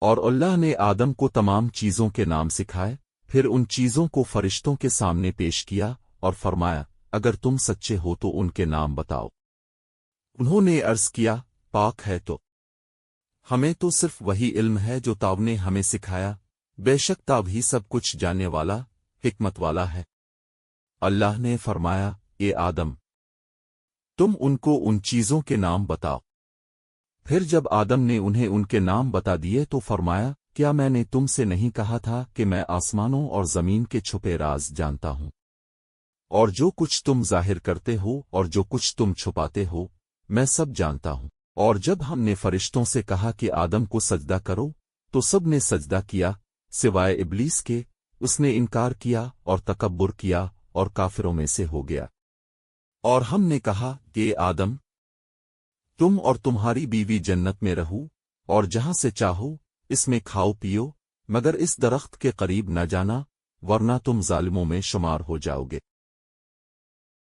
اور اللہ نے آدم کو تمام چیزوں کے نام سکھائے، پھر ان چیزوں کو فرشتوں کے سامنے پیش کیا اور فرمایا اگر تم سچے ہو تو ان کے نام بتاؤ۔ انہوں نے عرض کیا پاک ہے تو ہمیں تو صرف وہی علم ہے جو تاب نے ہمیں سکھایا، بے شک تاب ہی سب کچھ جاننے والا، حکمت والا ہے۔ اللہ نے فرمایا اے آدم تم ان کو ان چیزوں کے نام بتاؤ۔ پھر جب آدم نے انہیں ان کے نام بتا دیے تو فرمایا کیا میں نے تم سے نہیں کہا تھا کہ میں آسمانوں اور زمین کے چھپے راز جانتا ہوں، اور جو کچھ تم ظاہر کرتے ہو اور جو کچھ تم چھپاتے ہو میں سب جانتا ہوں۔ اور جب ہم نے فرشتوں سے کہا کہ آدم کو سجدہ کرو تو سب نے سجدہ کیا سوائے ابلیس کے، اس نے انکار کیا اور تکبر کیا اور کافروں میں سے ہو گیا۔ اور ہم نے کہا کہ آدم تم اور تمہاری بیوی جنت میں رہو اور جہاں سے چاہو اس میں کھاؤ پیو، مگر اس درخت کے قریب نہ جانا ورنہ تم ظالموں میں شمار ہو جاؤ گے۔